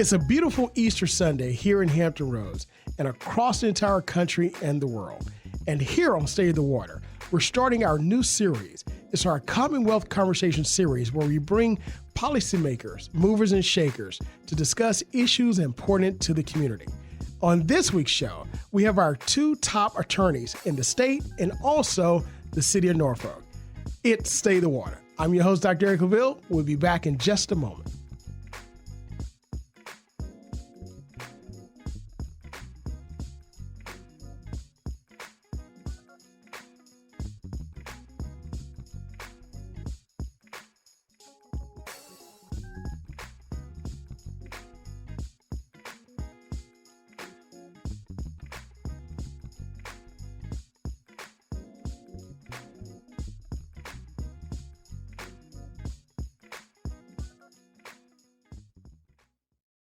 It's a beautiful Easter Sunday here in Hampton Roads and across the entire country and the world. And here on State of the Water, we're starting our new series. It's our Commonwealth Conversation series where we bring policymakers, movers and shakers to discuss issues important to the community. On this week's show, we have our two top attorneys in the state and also the city of Norfolk. It's State of the Water. I'm your host, Dr. Eric Claville. We'll be back in just a moment.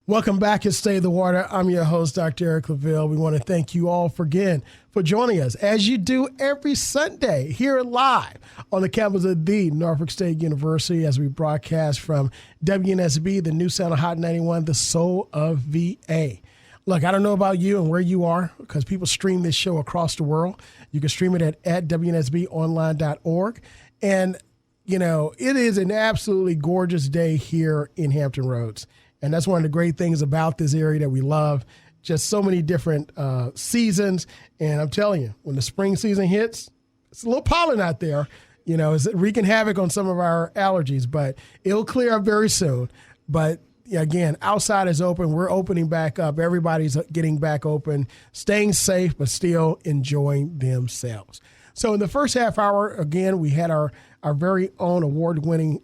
Welcome back to State of the Water. I'm your host, Dr. Eric Claville. We want to thank you all for joining us, as you do every Sunday, here live on the campus of the Norfolk State University as we broadcast from WNSB, the new sound of Hot 91, the soul of VA. Look, I don't know about you and where you are, because people stream this show across the world. You can stream it at WNSBonline.org. And, you know, it is an absolutely gorgeous day here in Hampton Roads. And that's one of the great things about this area that we love. Just so many different seasons. And I'm telling you, when the spring season hits, it's a little pollen out there. You know, it's wreaking havoc on some of our allergies, but it'll clear up very soon. But again, outside is open. We're opening back up. Everybody's getting back open, staying safe, but still enjoying themselves. So in the first half hour, again, we had our very own award-winning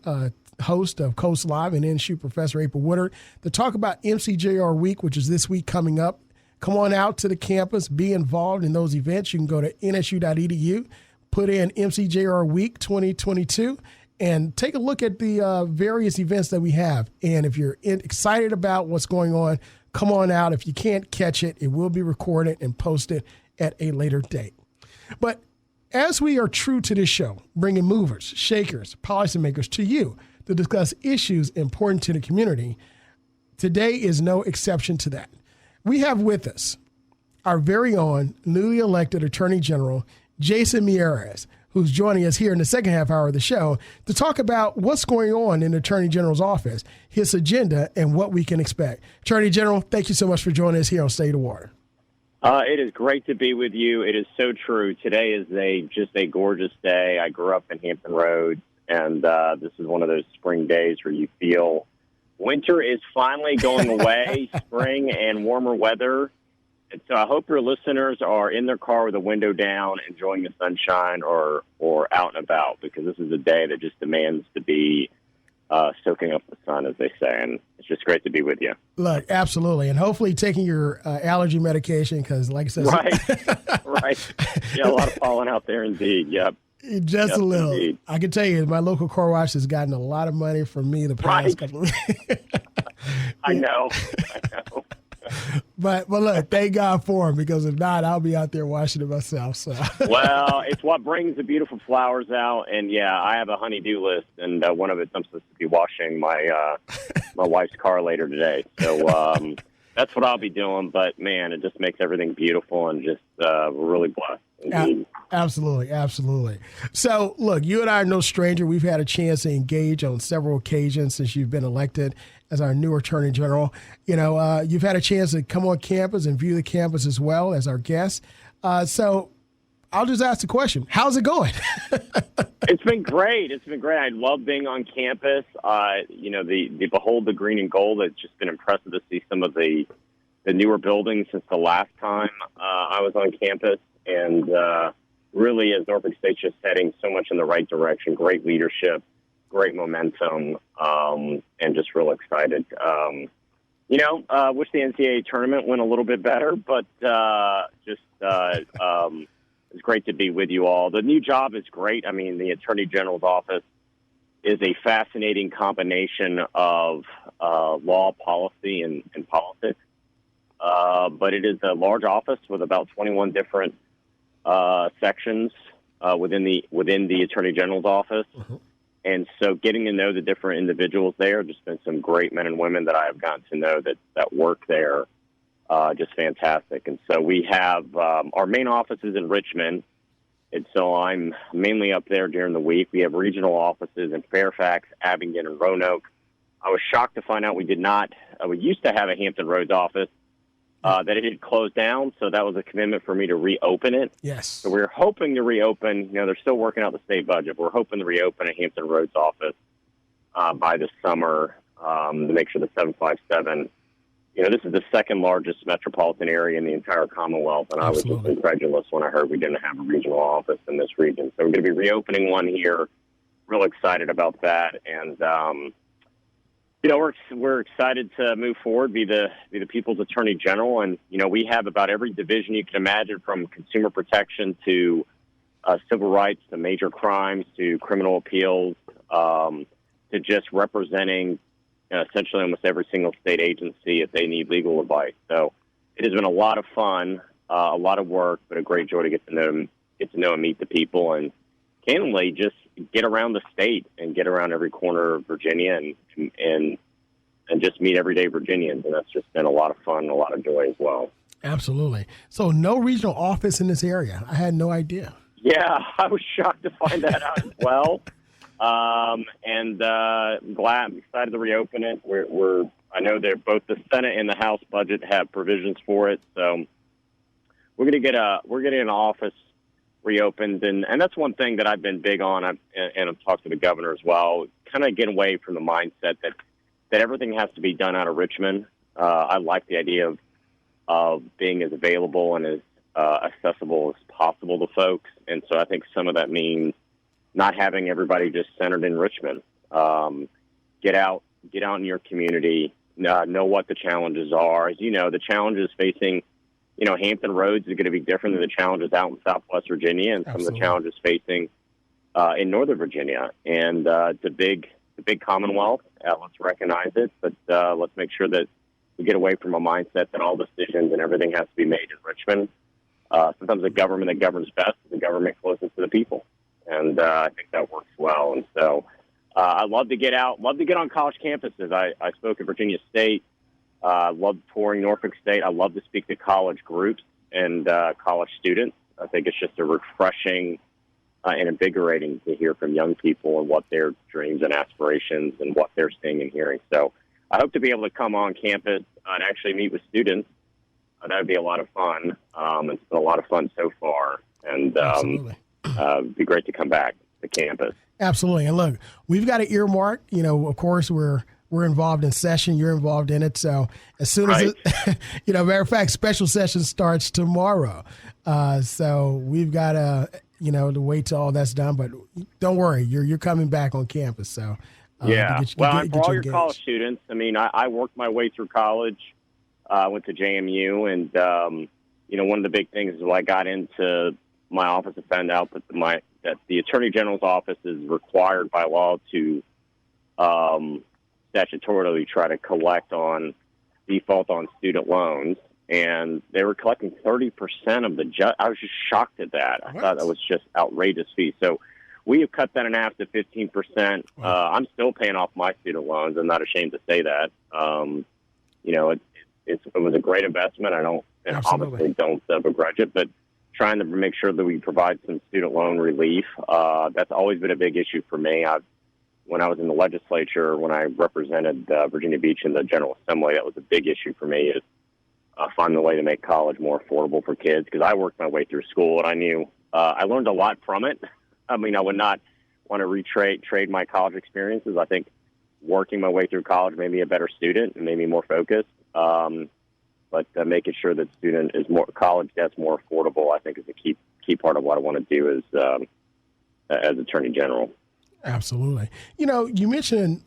host of Coast Live and NSU Professor April Woodard to talk about MCJR Week, which is this week coming up. Come on out to the campus, be involved in those events. You can go to nsu.edu, put in MCJR Week 2022, and take a look at the various events that we have. And if you're excited about what's going on, come on out. If you can't catch it, it will be recorded and posted at a later date. But as we are true to this show, bringing movers, shakers, policymakers to you to discuss issues important to the community, today is no exception to that. We have with us our very own newly elected Attorney General, Jason Miyares, who's joining us here in the second half hour of the show to talk about what's going on in the Attorney General's office, his agenda, and what we can expect. Attorney General, thank you so much for joining us here on State of the Water. It is great to be with you. It is so true. Today is just a gorgeous day. I grew up in Hampton Roads, and this is one of those spring days where you feel winter is finally going away, spring and warmer weather. And so I hope your listeners are in their car with the window down, enjoying the sunshine or out and about, because this is a day that just demands to be soaking up the sun, as they say. And it's just great to be with you. Look, absolutely. And hopefully taking your allergy medication, because like I said, right. Yeah, a lot of pollen out there indeed. Yep. Just a little. Indeed. I can tell you, my local car wash has gotten a lot of money from me the past couple of weeks. I know. But look, thank God for him, because if not, I'll be out there washing it myself. So. Well, it's what brings the beautiful flowers out. And, yeah, I have a honey-do list, and one of it I'm supposed to be washing my wife's car later today. So that's what I'll be doing. But, man, it just makes everything beautiful, and just we're really blessed. Absolutely, absolutely. So, look, you and I are no stranger. We've had a chance to engage on several occasions since you've been elected as our new Attorney General. You know, you've had a chance to come on campus and view the campus as well as our guest. So I'll just ask the question, how's it going? It's been great. It's been great. I love being on campus. You know, the Behold the Green and Gold, it's just been impressive to see some of the newer buildings since the last time I was on campus. And really, as Norfolk State's just heading so much in the right direction, great leadership, great momentum, and just real excited. You know, wish the NCAA tournament went a little bit better, but it's great to be with you all. The new job is great. I mean, the Attorney General's office is a fascinating combination of law, policy, and politics. But it is a large office with about 21 different sections within the Attorney General's office. And so getting to know the different individuals there, just been some great men and women that I have gotten to know that work there, just fantastic. And so we have our main offices in Richmond, and so I'm mainly up there during the week. We have regional offices in Fairfax, Abingdon, and Roanoke. I was shocked to find out we did not. We used to have a Hampton Roads office that it had closed down, so that was a commitment for me to reopen it. Yes. So we're hoping to reopen. They're still working out the state budget, but we're hoping to reopen a Hampton Roads office by the summer to make sure the 757. This is the second largest metropolitan area in the entire Commonwealth, and Absolutely. I was just incredulous when I heard we didn't have a regional office in this region. So we're going to be reopening one here. Real excited about that, and we're excited to move forward, be the People's Attorney General, and we have about every division you can imagine, from consumer protection to civil rights to major crimes to criminal appeals, to just representing essentially almost every single state agency if they need legal advice. So it has been a lot of fun, a lot of work, but a great joy to get to know and meet the people, and candidly just get around the state and get around every corner of Virginia and just meet everyday Virginians. And that's just been a lot of fun and a lot of joy as well. Absolutely. So no regional office in this area. I had no idea. Yeah, I was shocked to find that out as well. I'm excited to reopen it. I know that both the Senate and the House budget have provisions for it. So we're getting an office reopened, and that's one thing that I've been big on. I've talked to the governor as well. Kind of get away from the mindset that everything has to be done out of Richmond. I like the idea of being as available and as accessible as possible to folks, and so I think some of that means not having everybody just centered in Richmond. Get out in your community, know what the challenges are. As you know, the challenges facing Hampton Roads is going to be different than the challenges out in Southwest Virginia and some of the challenges facing in Northern Virginia. And it's a big Commonwealth. Let's recognize it, but let's make sure that we get away from a mindset that all decisions and everything has to be made in Richmond. Sometimes the government that governs best is the government closest to the people. And I think that works well. And so I love to get out, love to get on college campuses. I spoke at Virginia State. I love touring Norfolk State. I love to speak to college groups and college students. I think it's just a refreshing and invigorating to hear from young people and what their dreams and aspirations and what they're seeing and hearing. So I hope to be able to come on campus and actually meet with students. That would be a lot of fun. It's been a lot of fun so far. And it'd be great to come back to campus. Absolutely. And look, we've got an earmark. Of course, we're involved in session. You're involved in it. So as soon as matter of fact, special session starts tomorrow. So we've got to wait till all that's done. But don't worry, you're coming back on campus. So for all your college students, I worked my way through college. I went to JMU, and one of the big things is when I got into my office, I found out that the Attorney General's office is required by law to statutorily try to collect on default on student loans, and they were collecting 30% of the I was just shocked at that. I thought that was just outrageous fee. So we have cut that in half to 15%. I'm still paying off my student loans. I'm not ashamed to say that. It was a great investment. I obviously don't begrudge it, but trying to make sure that we provide some student loan relief. That's always been a big issue for me. When I was in the legislature, when I represented Virginia Beach in the General Assembly, that was a big issue for me, is finding a way to make college more affordable for kids, because I worked my way through school, and I knew I learned a lot from it. I would not want to trade my college experiences. I think working my way through college made me a better student and made me more focused. But making sure that college debt's more affordable, I think, is a key part of what I want to do as Attorney General. Absolutely. You mentioned,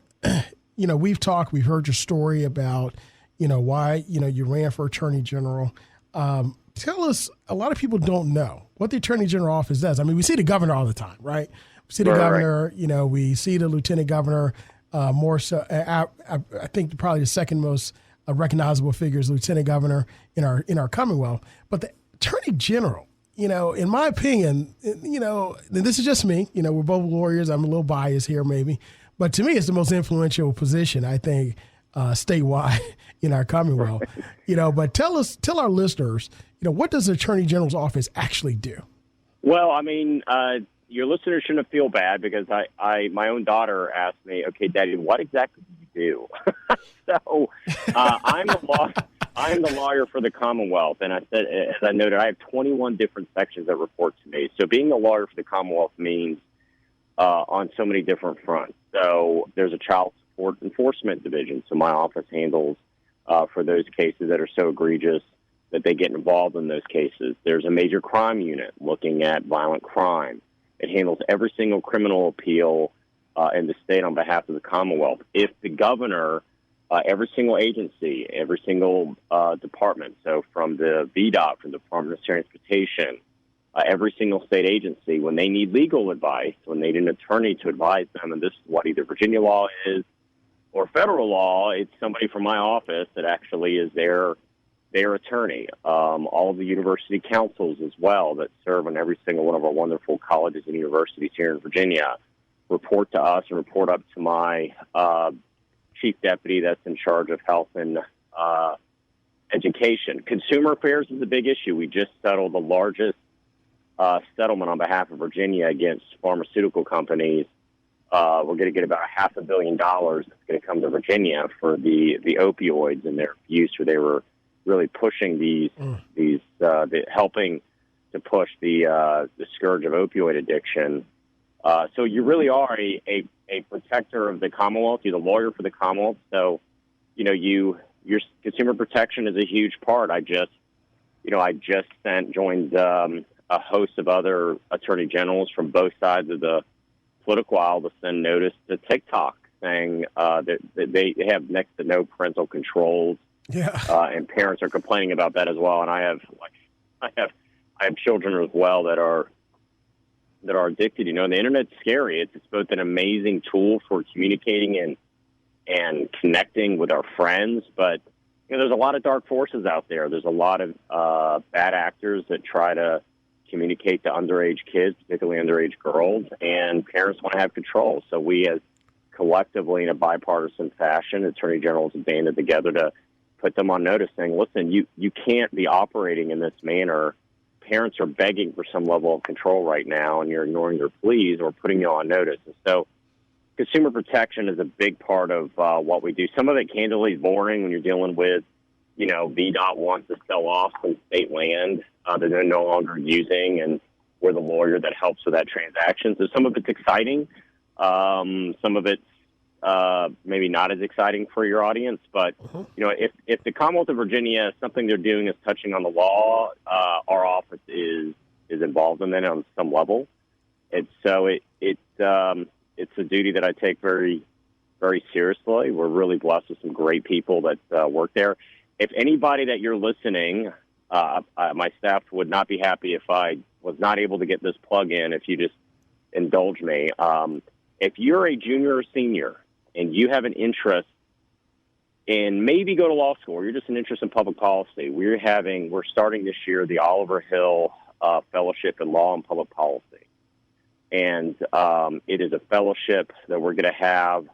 we've heard your story about, why, you ran for Attorney General. Tell us, a lot of people don't know what the Attorney General office does. We see the governor all the time, right? We see the governor, we see the lieutenant governor more so. I think probably the second most recognizable figure is lieutenant governor in our Commonwealth. But the Attorney General, in my opinion, this is just me. We're both lawyers. I'm a little biased here, maybe. But to me, it's the most influential position, I think, statewide in our Commonwealth. But tell our listeners, what does the Attorney General's office actually do? Well, I mean, your listeners shouldn't feel bad because my own daughter asked me, okay, Daddy, what exactly do you do? So I'm the lawyer for the Commonwealth. And I said, as I noted, I have 21 different sections that report to me. So being a lawyer for the Commonwealth means on so many different fronts. So there's a child support enforcement division. So my office handles for those cases that are so egregious that they get involved in those cases. There's a major crime unit looking at violent crime. It handles every single criminal appeal in the state on behalf of the Commonwealth. If the governor, every single agency, every single department, so from the VDOT, from the Department of Transportation, every single state agency, when they need legal advice, when they need an attorney to advise them, and this is what either Virginia law is or federal law, it's somebody from my office that actually is their attorney. All of the university councils as well that serve on every single one of our wonderful colleges and universities here in Virginia report to us and report up to my chief deputy that's in charge of health and education. Consumer affairs is a big issue. We just settled the largest settlement on behalf of Virginia against pharmaceutical companies. We're going to get about $500 million that's going to come to Virginia for the opioids and their use, where they were really pushing helping to push the scourge of opioid addiction. So you really are a protector of the Commonwealth. You're the lawyer for the Commonwealth. So, your consumer protection is a huge part. I just joined a host of other attorney generals from both sides of the political aisle to send notice to TikTok saying that they have next to no parental controls. Yeah. And parents are complaining about that as well. And I have children as well that are addicted. The internet's scary. It's both an amazing tool for communicating and connecting with our friends, but there's a lot of dark forces out there. There's a lot of bad actors that try to communicate to underage kids, particularly underage girls, and parents want to have control. So we, as collectively in a bipartisan fashion, attorney generals have banded together to put them on notice, saying, listen, you can't be operating in this manner. Parents are begging for some level of control right now, and you're ignoring their pleas or putting you on notice. And so consumer protection is a big part of what we do. Some of it, candidly, is boring when you're dealing with, VDOT wants to sell off some state land that they're no longer using, and we're the lawyer that helps with that transaction. So some of it's exciting. Some of it's maybe not as exciting for your audience, but if the Commonwealth of Virginia, something they're doing is touching on the law, our office is involved in that on some level. And so it's a duty that I take very, very seriously. We're really blessed with some great people that work there. If anybody that you're listening, my staff would not be happy if I was not able to get this plug in, if you just indulge me. If you're a junior or senior and you have an interest in maybe go to law school, or you're just an interest in public policy, we're starting this year the Oliver Hill Fellowship in Law and Public Policy. And it is a fellowship that we're going to have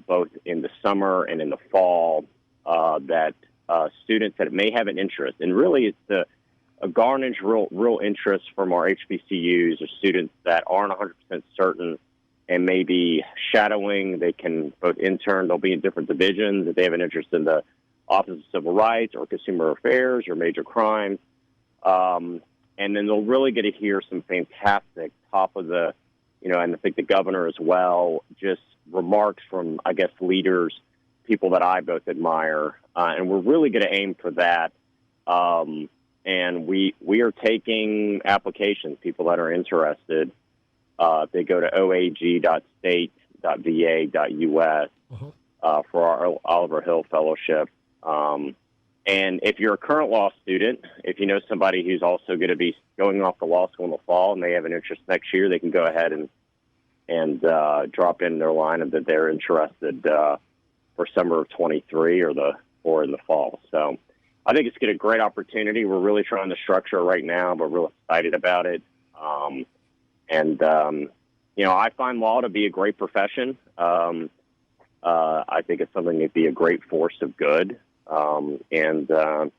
both in the summer and in the fall that students that may have an interest. And really it's a garnish real interest from our HBCUs or students that aren't 100% certain and maybe shadowing. They can both intern. They'll be in different divisions. If they have an interest in the Office of Civil Rights or Consumer Affairs or Major Crimes. And then they'll really get to hear some fantastic top of the, and I think the governor as well, just remarks from, I guess, leaders, people that I both admire. And we're really going to aim for that. And we are taking applications, people that are interested. They go to oag.state.va.us for our Oliver Hill Fellowship. And if you're a current law student, if you know somebody who's also going to be going off to law school in the fall and they have an interest next year, they can go ahead and drop in their line that they're interested for summer of 23 or in the fall. So I think it's a great opportunity. We're really trying to structure it right now. We're real excited about it. I find law to be a great profession. I think it's something that'd be a great force of good, and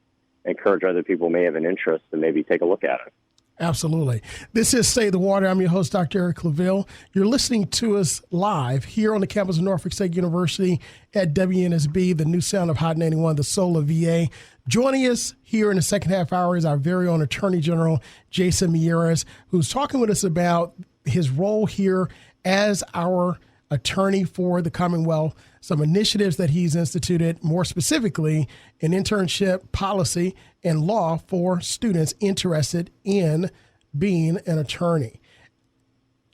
encourage other people who may have an interest to maybe take a look at it. Absolutely. This is Say the Water. I'm your host, Dr. Eric Claville. You're listening to us live here on the campus of Norfolk State University at WNSB, the new sound of Hot 91, the soul of VA. Joining us here in the second half hour is our very own Attorney General, Jason Miyares, who's talking with us about his role here as our attorney for the Commonwealth, some initiatives that he's instituted, more specifically an internship policy and law for students interested in being an attorney.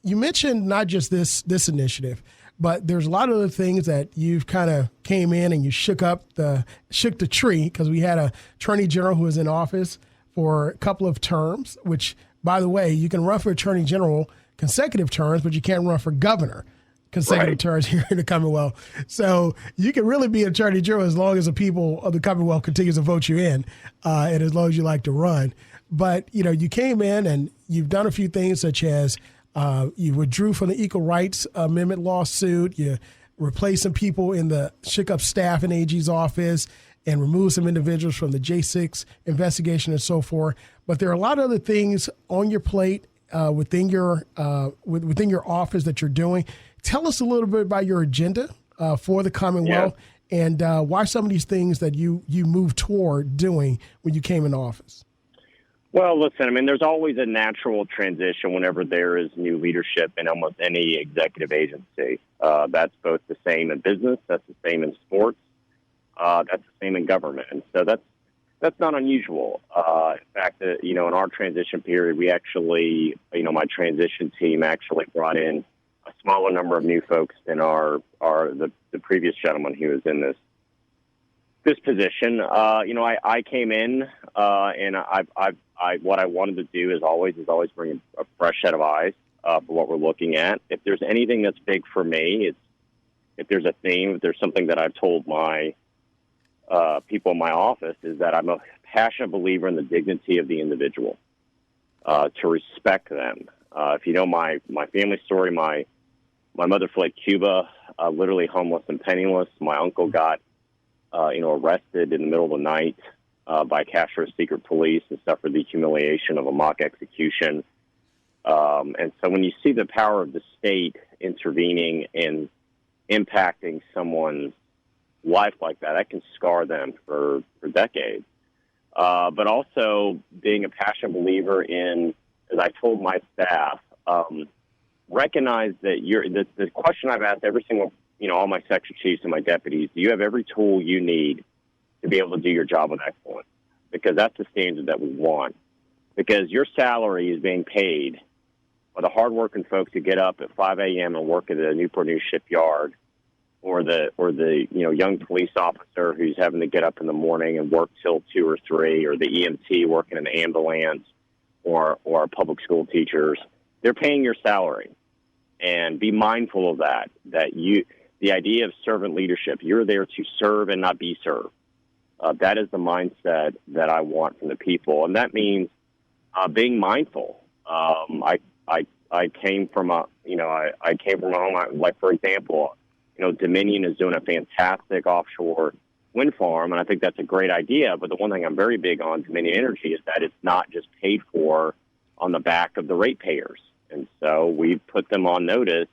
You mentioned not just this initiative, but there's a lot of other things that you've kind of came in and you shook the tree, because we had a attorney general who was in office for a couple of terms, which, by the way, you can run for attorney general consecutive terms, but you can't run for governor consecutive terms here in the Commonwealth. So you can really be attorney general as long as the people of the Commonwealth continues to vote you in, and as long as you like to run. But, you came in and you've done a few things, such as you withdrew from the Equal Rights Amendment lawsuit. You replaced some people shook up staff in AG's office and removed some individuals from the J6 investigation and so forth. But there are a lot of other things on your plate within your office that you're doing. Tell us a little bit about your agenda for the Commonwealth and why some of these things that you moved toward doing when you came into office. Well, listen, there's always a natural transition whenever there is new leadership in almost any executive agency. That's both the same in business, that's the same in sports, that's the same in government. And so that's not unusual. In fact, in our transition period, we actually, my transition team actually brought in a smaller number of new folks than the previous gentleman who was in this position. I came in and what I wanted to do is always bring a fresh set of eyes for what we're looking at. If there's anything that's big for me, if there's a theme, if there's something that I've told my people in my office, is that I'm a passionate believer in the dignity of the individual, to respect them. If you know my family story, my mother fled Cuba, literally homeless and penniless. My uncle got, arrested in the middle of the night by Castro's secret police and suffered the humiliation of a mock execution. And so when you see the power of the state intervening and impacting someone's life like that can scar them for decades. But also being a passionate believer in, as I told my staff, recognize that the question I've asked every single, all my section chiefs and my deputies, do you have every tool you need to be able to do your job with excellence? Because that's the standard that we want. Because your salary is being paid by the hardworking folks who get up at 5 a.m. and work at the Newport News shipyard, or the young police officer who's having to get up in the morning and work till 2 or 3, or the EMT working in the ambulance, or public school teachers. They're paying your salary, and be mindful of that. The idea of servant leadership, you're there to serve and not be served. That is the mindset that I want from the people, and that means being mindful. I came from a home, like, for example, Dominion is doing a fantastic offshore wind farm, and I think that's a great idea. But the one thing I'm very big on Dominion Energy is that it's not just paid for on the back of the ratepayers. And so we put them on notice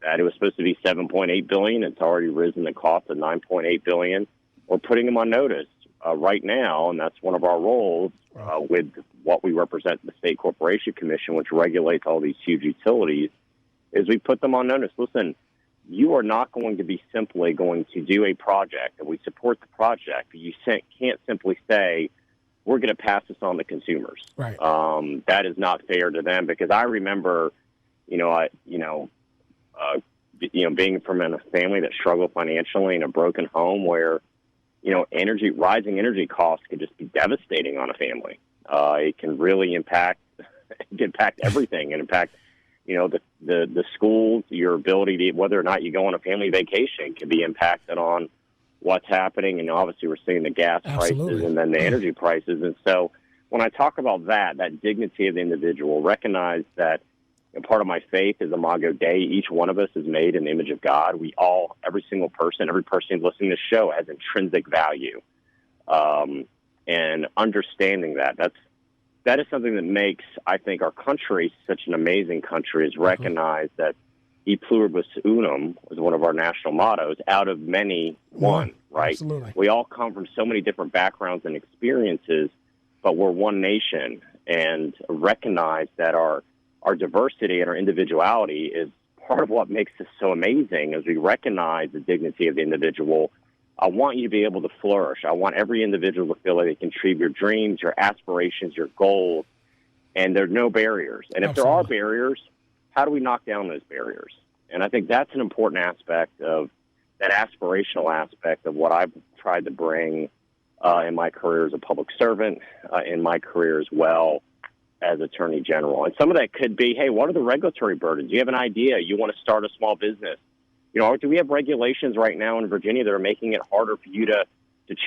that it was supposed to be $7.8 billion. It's already risen the cost to $9.8 billion. We're putting them on notice right now, and that's one of our roles with what we represent in the State Corporation Commission, which regulates all these huge utilities, is we put them on notice. Listen, you are not going to be simply going to do a project, and we support the project, but you can't simply say, we're going to pass this on to consumers. Right. That is not fair to them, because I remember, being from a family that struggled financially in a broken home where, rising energy costs can just be devastating on a family. It can really impact everything, and impact, the schools, your ability to, whether or not you go on a family vacation, can be impacted on what's happening. And obviously we're seeing the gas prices and then the energy prices. And so when I talk about that dignity of the individual, recognize that part of my faith is Imago Dei. Each one of us is made in the image of God. We all, every single person, every person listening to the show has intrinsic value. And understanding that is something that makes, I think, our country such an amazing country, is recognize that e pluribus unum was one of our national mottos, out of many, one, right? Absolutely. We all come from so many different backgrounds and experiences, but we're one nation, and recognize that our diversity and our individuality is part of what makes us so amazing. As we recognize the dignity of the individual, I want you to be able to flourish. I want every individual to feel like they can achieve your dreams, your aspirations, your goals, and there are no barriers. And if there are barriers, how do we knock down those barriers? And I think that's an important aspect of that aspirational aspect of what I've tried to bring in my career as a public servant, in my career as well as Attorney General. And some of that could be, hey, what are the regulatory burdens? You have an idea. You want to start a small business. Do we have regulations right now in Virginia that are making it harder for you to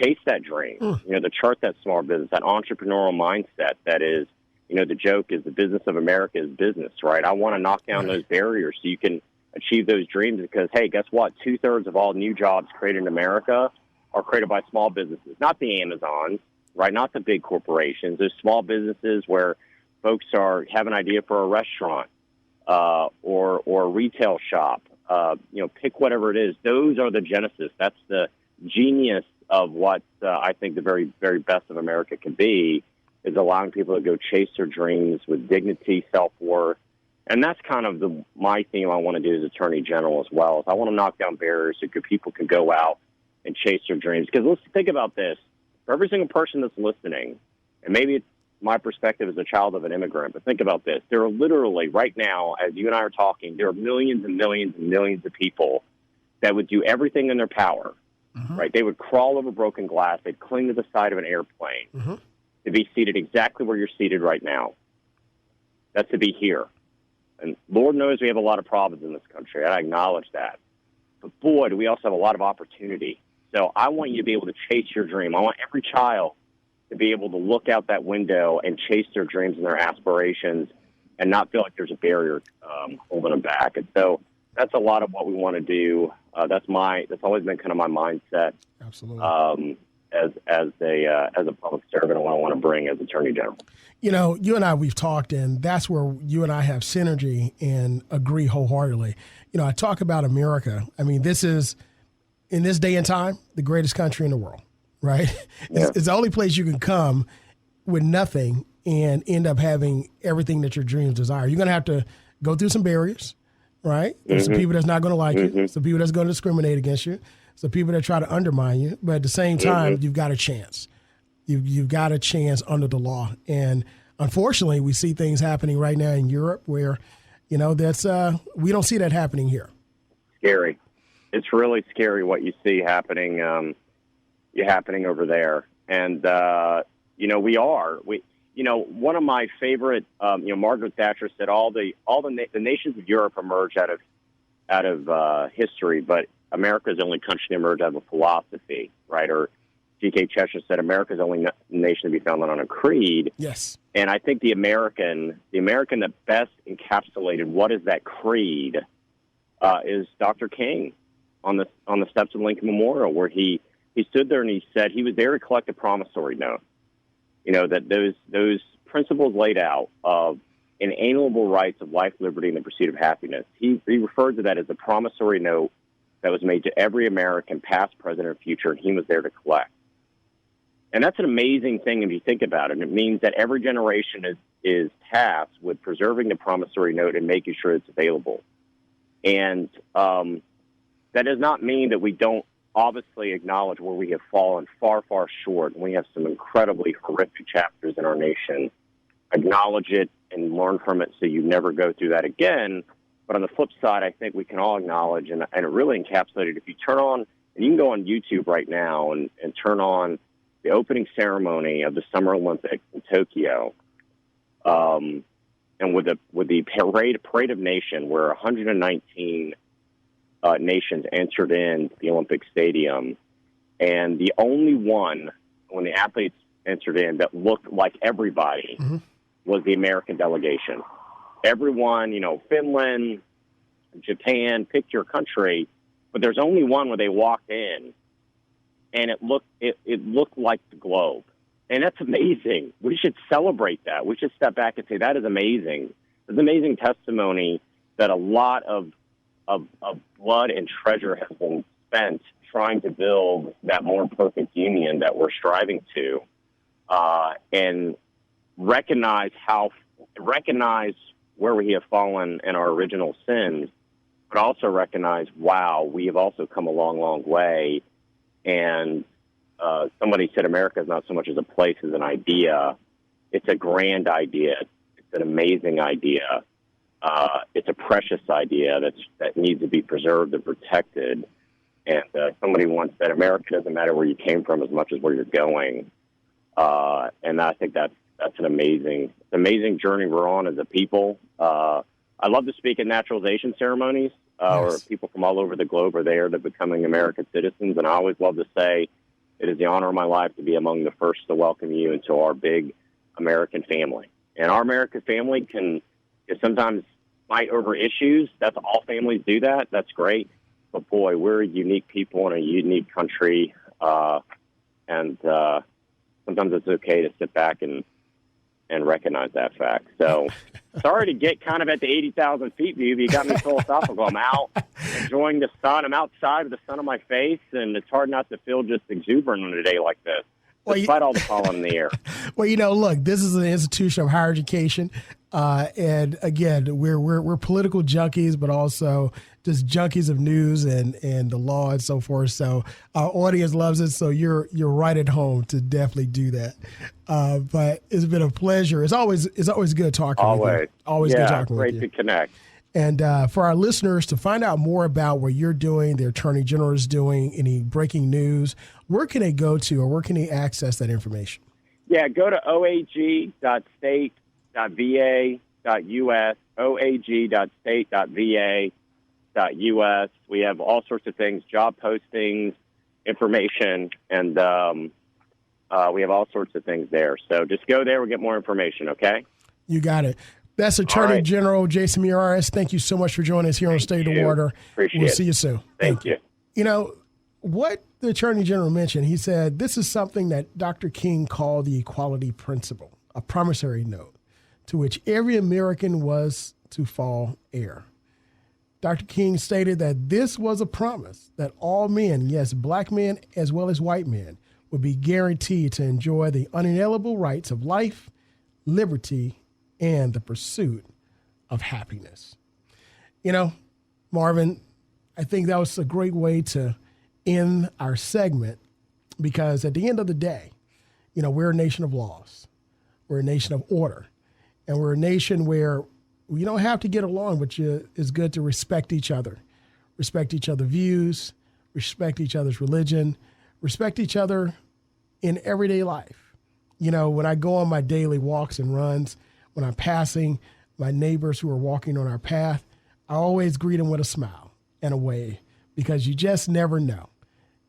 chase that dream, to chart that small business, that entrepreneurial mindset that is, the joke is the business of America is business, right? I want to knock down those barriers so you can achieve those dreams because, hey, guess what? 2/3 of all new jobs created in America are created by small businesses, not the Amazons, right? Not the big corporations. There's small businesses where folks have an idea for a restaurant or a retail shop. Pick whatever it is. Those are the genesis. That's the genius of what I think the very, very best of America can be, is allowing people to go chase their dreams with dignity, self-worth. And that's kind of my theme I want to do as Attorney General as well. Is I want to knock down barriers so people can go out and chase their dreams. Because let's think about this. For every single person that's listening, and maybe it's my perspective as a child of an immigrant, but think about this. There are literally, right now, as you and I are talking, there are millions and millions and millions of people that would do everything in their power, right? They would crawl over broken glass. They'd cling to the side of an airplane to be seated exactly where you're seated right now. That's to be here. And Lord knows we have a lot of problems in this country. I acknowledge that. But boy, do we also have a lot of opportunity. So I want you to be able to chase your dream. I want every child to be able to look out that window and chase their dreams and their aspirations and not feel like there's a barrier holding them back. And so that's a lot of what we want to do. That's always been kind of my mindset. Absolutely. As a public servant, and what I want to bring as Attorney General. You and I, we've talked, and that's where you and I have synergy and agree wholeheartedly. I talk about America. I mean, this is, in this day and time, the greatest country in the world. Right? Yeah. It's the only place you can come with nothing and end up having everything that your dreams desire. You're going to have to go through some barriers, right? There's some people that's not going to like you. Some people that's going to discriminate against you. Some people that try to undermine you. But at the same time, you've got a chance. You've got a chance under the law. And unfortunately, we see things happening right now in Europe where, that's we don't see that happening here. Scary. It's really scary what you see happening happening over there. And, one of my favorite, Margaret Thatcher said all the nations of Europe emerge out of history, but America is the only country to emerge out of a philosophy, right? Or G.K. Cheshire said America is the only nation to be founded on a creed. Yes. And I think the American that best encapsulated what is that creed is Dr. King on the steps of Lincoln Memorial, where he stood there and he said he was there to collect a promissory note. That those principles laid out of inalienable rights of life, liberty, and the pursuit of happiness. He referred to that as a promissory note that was made to every American, past, present, or future, and he was there to collect. And that's an amazing thing if you think about it. It means that every generation is tasked with preserving the promissory note and making sure it's available. And that does not mean that we don't obviously acknowledge where we have fallen far, far short, and we have some incredibly horrific chapters in our nation. Acknowledge it and learn from it so you never go through that again. But on the flip side, I think we can all acknowledge, and it really encapsulated, if you turn on, and you can go on YouTube right now and turn on the opening ceremony of the Summer Olympics in Tokyo, and with the parade of nation, where 119 nations entered in the Olympic Stadium, And the only one, when the athletes entered in, that looked like everybody was the American delegation. Everyone, Finland, Japan, pick your country, but there's only one where they walked in, and it looked like the globe. And that's amazing. We should celebrate that. We should step back and say, that is amazing. It's amazing testimony that a lot of blood and treasure has been spent trying to build that more perfect union that we're striving to, and recognize where we have fallen in our original sins, but also recognize, wow, we have also come a long, long way. And somebody said America is not so much as a place as an idea. It's a grand idea. It's an amazing idea. It's a precious idea that needs to be preserved and protected. And somebody once said, America doesn't matter where you came from as much as where you're going. And I think that's an amazing journey we're on as a people. I love to speak at naturalization ceremonies, where people from all over the globe are there to becoming American citizens. And I always love to say, it is the honor of my life to be among the first to welcome you into our big American family. And our American family can sometimes fight over issues. That's all families do that. That's great. But boy, we're a unique people in a unique country. And sometimes it's okay to sit back and recognize that fact. So sorry to get kind of at the 80,000 feet view, but you got me philosophical. I'm out enjoying the sun. I'm outside with the sun on my face, and it's hard not to feel just exuberant on a day like this, despite all the pollen in the air. Well, look, this is an institution of higher education. And again, we're political junkies, but also just junkies of news and the law and so forth. So our audience loves it. So you're right at home to definitely do that. But it's been a pleasure. It's always good talking with you. Always good talking with you. Great to connect. And for our listeners, to find out more about what you're doing, the Attorney General is doing, any breaking news, where can they go to, or where can they access that information? Yeah, go to oag.state.va.us, oag.state.va.us. We have all sorts of things, job postings, information, and we have all sorts of things there. So just go there. We'll get more information, okay? You got it. That's Attorney General Jason Miyares. Thank you so much for joining us here on State of the Water. Appreciate it. We'll see you soon. Thank you. What the Attorney General mentioned, he said this is something that Dr. King called the equality principle, a promissory note to which every American was to fall heir. Dr. King stated that this was a promise that all men, yes, black men as well as white men, would be guaranteed to enjoy the unalienable rights of life, liberty, and the pursuit of happiness. Marvin, I think that was a great way to end our segment, because at the end of the day, we're a nation of laws. We're a nation of order. And we're a nation where you don't have to get along, but it's good to respect each other views, respect each other's religion, respect each other in everyday life. When I go on my daily walks and runs, when I'm passing my neighbors who are walking on our path, I always greet them with a smile and a wave, because you just never know.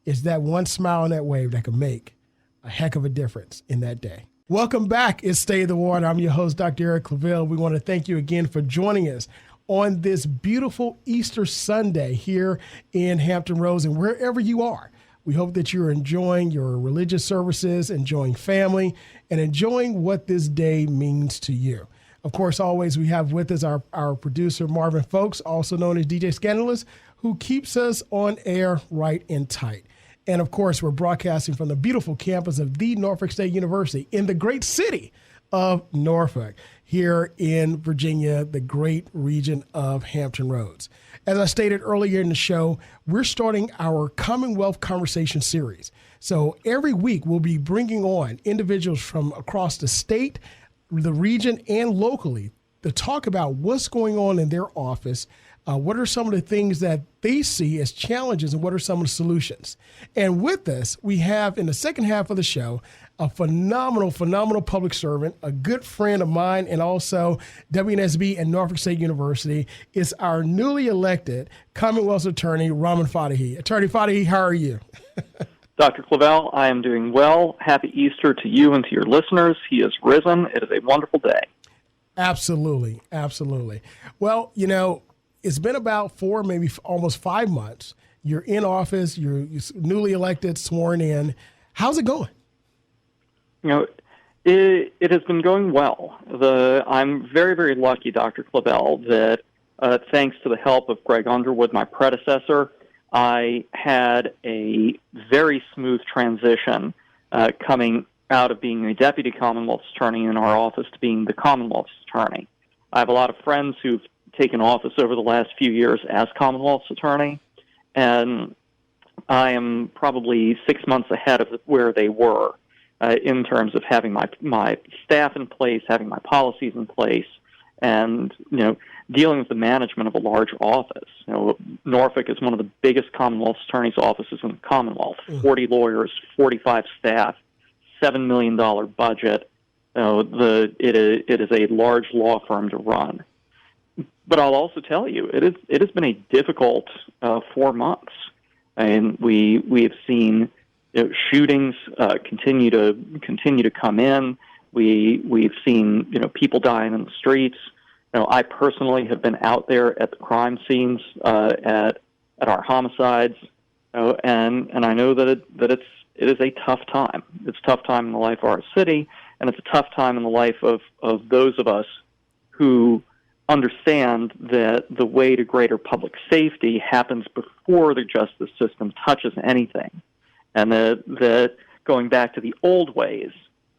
It's that one smile and that wave that can make a heck of a difference in that day. Welcome back. It's State of the Water. I'm your host, Dr. Eric Claville. We want to thank you again for joining us on this beautiful Easter Sunday here in Hampton Roads and wherever you are. We hope that you're enjoying your religious services, enjoying family, and enjoying what this day means to you. Of course, always we have with us our producer, Marvin Folks, also known as DJ Scandalous, who keeps us on air right and tight. And of course, we're broadcasting from the beautiful campus of the Norfolk State University in the great city of Norfolk, here in Virginia, the great region of Hampton Roads. As I stated earlier in the show, we're starting our Commonwealth Conversation series. So every week we'll be bringing on individuals from across the state, the region, and locally to talk about what's going on in their office. What are some of the things that they see as challenges, and what are some of the solutions? And with us, we have in the second half of the show a phenomenal public servant, a good friend of mine, and also WNSB and Norfolk State University, is our newly elected Commonwealth Attorney, Ramin Fatehi. Attorney Fatehi, how are you? Dr. Claville, I am doing well. Happy Easter to you and to your listeners. He is risen. It is a wonderful day. Absolutely. Absolutely. Well, it's been about 4, maybe almost 5 months. You're in office. You're newly elected, sworn in. How's it going? It has been going well. I'm very, very lucky, Dr. Claville, that thanks to the help of Greg Underwood, my predecessor, I had a very smooth transition coming out of being a deputy Commonwealth's attorney in our office to being the Commonwealth's attorney. I have a lot of friends who've taken office over the last few years as Commonwealth's attorney, and I am probably 6 months ahead of where they were in terms of having my staff in place, having my policies in place, and dealing with the management of a large office. Norfolk is one of the biggest Commonwealth's attorneys' offices in the Commonwealth. 40 lawyers, 45 staff, $7 million budget. It is a large law firm to run. But I'll also tell you, it has been a difficult 4 months, and we have seen shootings continue to come in. We've seen people dying in the streets. I personally have been out there at the crime scenes at our homicides, and I know that it is a tough time. It's a tough time in the life of our city, and it's a tough time in the life of those of us who understand that the way to greater public safety happens before the justice system touches anything, and that going back to the old ways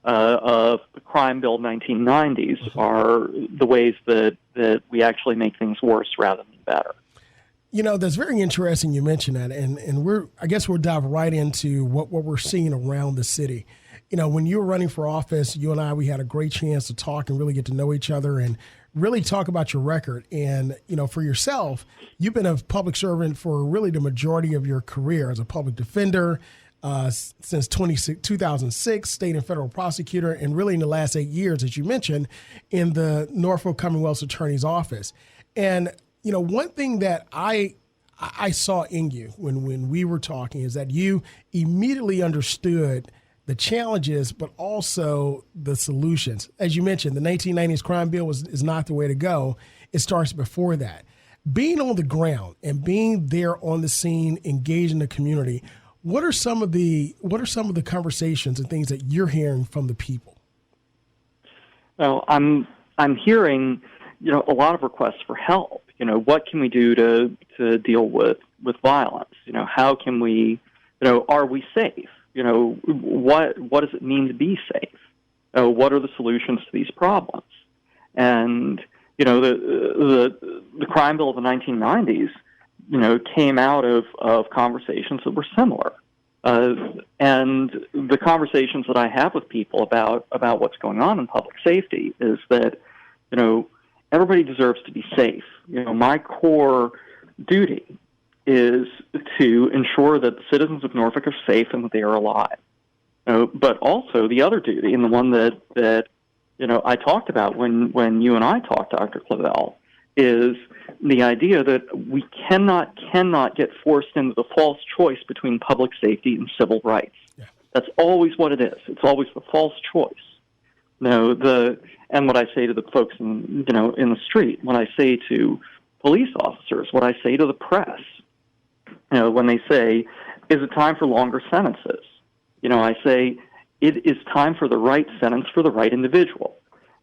of the crime bill 1990s are the ways that we actually make things worse rather than better. That's very interesting you mentioned that, and I guess we'll dive right into what we're seeing around the city. When you were running for office, you and we had a great chance to talk and really get to know each other and really talk about your record. And, for yourself, you've been a public servant for really the majority of your career as a public defender, since 2006, state and federal prosecutor, and really in the last 8 years, as you mentioned, in the Norfolk Commonwealth's attorney's office. And, one thing that I saw in you when we were talking is that you immediately understood the challenges, but also the solutions. As you mentioned, the 1990s crime bill is not the way to go. It starts before that. Being on the ground and being there on the scene, engaging the community, what are some of the conversations and things that you're hearing from the people? Well, I'm hearing, a lot of requests for help. What can we do to deal with violence? How can we, are we safe? What does it mean to be safe? What are the solutions to these problems? And, the crime bill of the 1990s, came out of conversations that were similar. And the conversations that I have with people about what's going on in public safety is that, everybody deserves to be safe. My core duty is to ensure that the citizens of Norfolk are safe and that they are alive. But also the other duty, and the one that I talked about when you and I talked, Dr. Claville, is the idea that we cannot get forced into the false choice between public safety and civil rights. Yeah. That's always what it is. It's always the false choice. And what I say to the folks in the street, what I say to police officers, what I say to the press, when they say, is it time for longer sentences? I say, it is time for the right sentence for the right individual.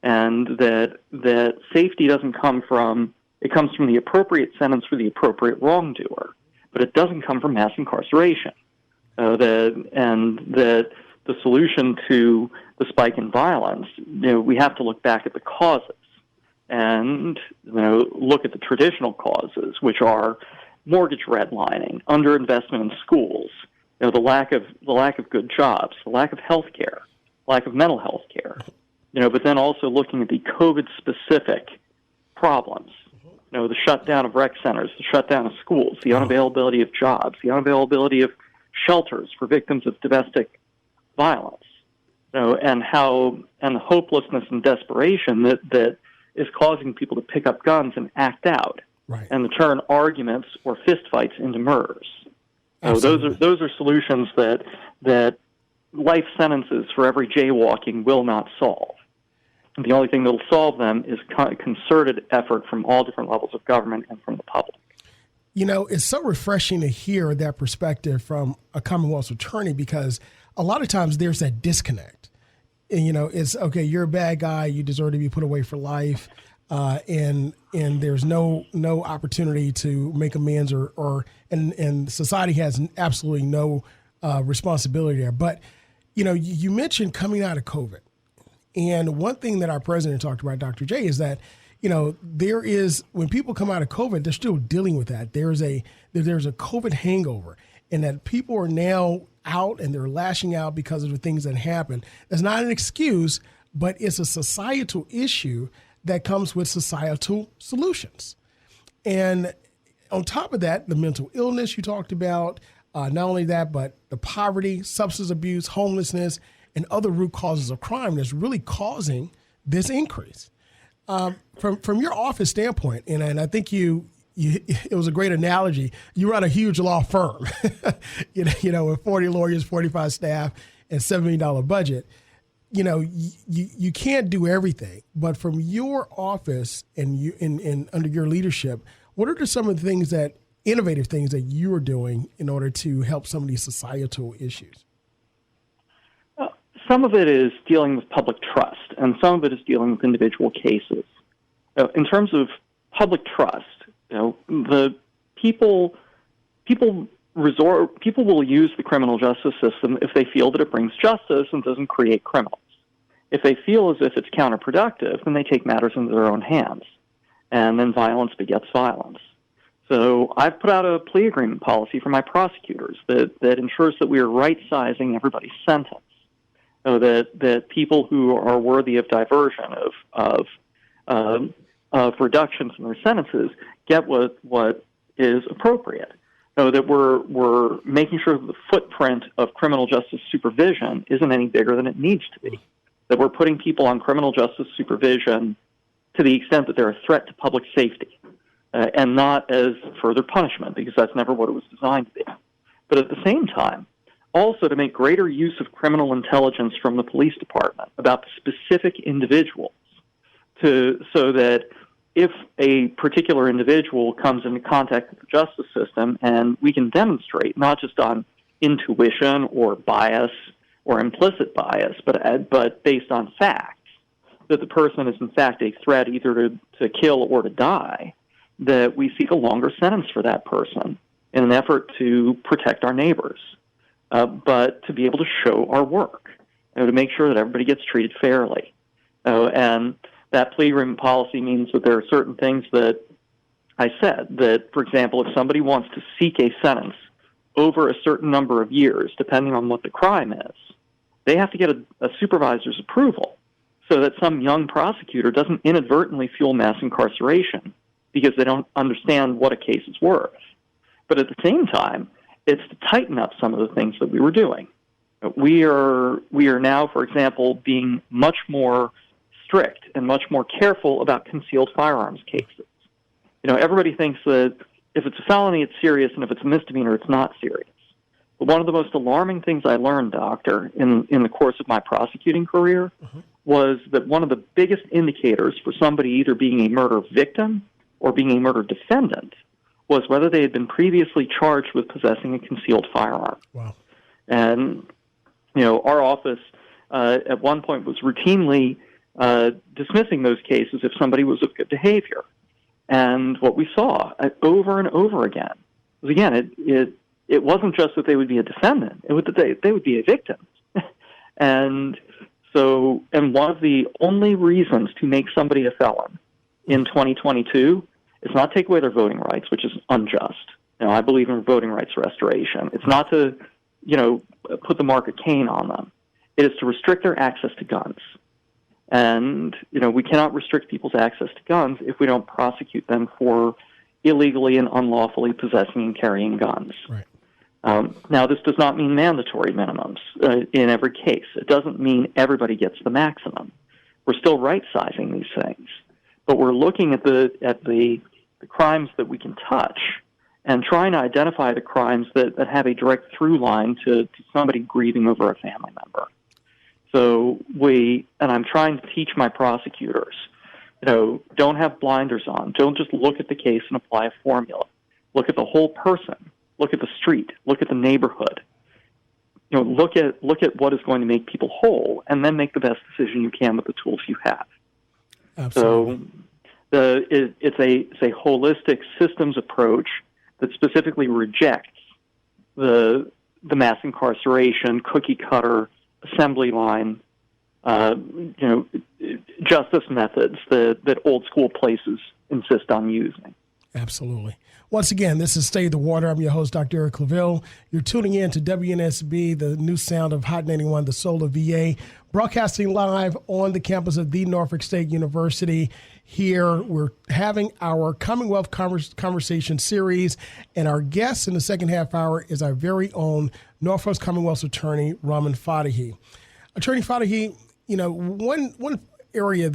And that safety doesn't come from, it comes from the appropriate sentence for the appropriate wrongdoer, but it doesn't come from mass incarceration. And that the solution to the spike in violence, we have to look back at the causes and look at the traditional causes, which are mortgage redlining, underinvestment in schools, the lack of good jobs, the lack of health care, lack of mental health care, but then also looking at the COVID-specific problems, the shutdown of rec centers, the shutdown of schools, the unavailability of jobs, the unavailability of shelters for victims of domestic violence, and the hopelessness and desperation that is causing people to pick up guns and act out, right, and to turn arguments or fistfights into murders. So those are solutions that life sentences for every jaywalking will not solve. And the only thing that will solve them is concerted effort from all different levels of government and from the public. You know, it's so refreshing to hear that perspective from a Commonwealth's attorney, because a lot of times there's that disconnect. And, you know, it's, okay, you're a bad guy, you deserve to be put away for life, and there's no opportunity to make amends, and society has absolutely no responsibility there. But, you know, you mentioned coming out of COVID. And one thing that our president talked about, Dr. J, is that, you know, there is, when people come out of COVID, they're still dealing with that. There's a COVID hangover, and that people are now out and they're lashing out because of the things that happened. That's not an excuse, but it's a societal issue that comes with societal solutions. And on top of that, the mental illness you talked about, not only that, but the poverty, substance abuse, homelessness, and other root causes of crime that's really causing this increase. From your office standpoint, and I think it was a great analogy. You run a huge law firm, you know, with 40 lawyers, 45 staff, and $7 million budget. You know, you can't do everything, but from your office and under your leadership, what are some of the innovative things that you are doing in order to help some of these societal issues? Some of it is dealing with public trust, and some of it is dealing with individual cases. In terms of public trust, you know, the people will use the criminal justice system if they feel that it brings justice and doesn't create criminals. If they feel as if it's counterproductive, then they take matters into their own hands, and then violence begets violence. So I've put out a plea agreement policy for my prosecutors that ensures that we are right-sizing everybody's sentence. So that people who are worthy of diversion, of reductions in their sentences, get what is appropriate. So that we're making sure that the footprint of criminal justice supervision isn't any bigger than it needs to be. That we're putting people on criminal justice supervision to the extent that they're a threat to public safety, and not as further punishment, because that's never what it was designed to be. But at the same time, also to make greater use of criminal intelligence from the police department about the specific individuals, so that if a particular individual comes into contact with the justice system, and we can demonstrate, not just on intuition or bias or implicit bias, but based on facts, that the person is in fact a threat either to kill or to die, that we seek a longer sentence for that person in an effort to protect our neighbors. But to be able to show our work, to make sure that everybody gets treated fairly. And that plea agreement policy means that there are certain things that I said, that, for example, if somebody wants to seek a sentence over a certain number of years, depending on what the crime is, they have to get a supervisor's approval so that some young prosecutor doesn't inadvertently fuel mass incarceration because they don't understand what a case is worth. But at the same time, it's to tighten up some of the things that we were doing. We are now, for example, being much more strict and much more careful about concealed firearms cases. You know, everybody thinks that if it's a felony, it's serious, and if it's a misdemeanor, it's not serious. But one of the most alarming things I learned, Doctor, in the course of my prosecuting career was that one of the biggest indicators for somebody either being a murder victim or being a murder defendant was whether they had been previously charged with possessing a concealed firearm. Wow. And, you know, our office at one point was routinely dismissing those cases if somebody was of good behavior. And what we saw over and over again was, again, it wasn't just that they would be a defendant, it was that they would be a victim. And one of the only reasons to make somebody a felon in 2022 is not take away their voting rights, which is unjust. You know, I believe in voting rights restoration. It's not to, you know, put the mark of Cain on them. It is to restrict their access to guns. And, you know, we cannot restrict people's access to guns if we don't prosecute them for illegally and unlawfully possessing and carrying guns. Right. Now, this does not mean mandatory minimums in every case. It doesn't mean everybody gets the maximum. We're still right-sizing these things. But we're looking at the crimes that we can touch and trying to identify the crimes that have a direct through line to somebody grieving over a family member. So I'm trying to teach my prosecutors, don't have blinders on. Don't just look at the case and apply a formula. Look at the whole person. Look at the street. Look at the neighborhood. Look at what is going to make people whole, and then make the best decision you can with the tools you have. Absolutely. So it's a holistic systems approach that specifically rejects the mass incarceration, cookie cutter, assembly line, justice methods that old school places insist on using. Absolutely. Once again, this is Stay the Water. I'm your host, Dr. Eric Claville. You're tuning in to WNSB, the new sound of Hot 91, the soul of VA, broadcasting live on the campus of the Norfolk State University. Here, we're having our Commonwealth Conversation series, and our guest in the second half hour is our very own Norfolk Commonwealth's attorney, Ramin Fatehi. Attorney Fatehi, one area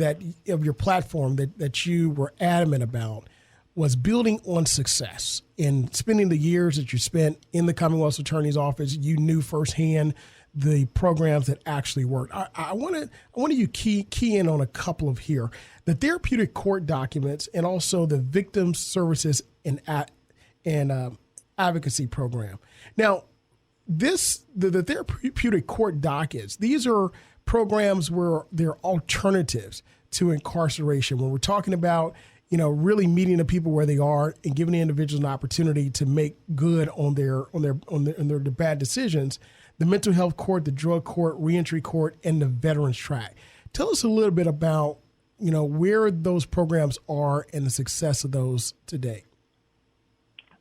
of your platform that you were adamant about was building on success. In spending the years that you spent in the Commonwealth's Attorney's Office, you knew firsthand the programs that actually worked. I wanted you key in on a couple of here: the Therapeutic Court documents, and also the Victim Services and Advocacy Program. Now, the Therapeutic Court dockets, these are programs where they're alternatives to incarceration. When we're talking about really meeting the people where they are and giving the individuals an opportunity to make good on their bad decisions. The mental health court, the drug court, reentry court, and the veterans track. Tell us a little bit about where those programs are and the success of those today.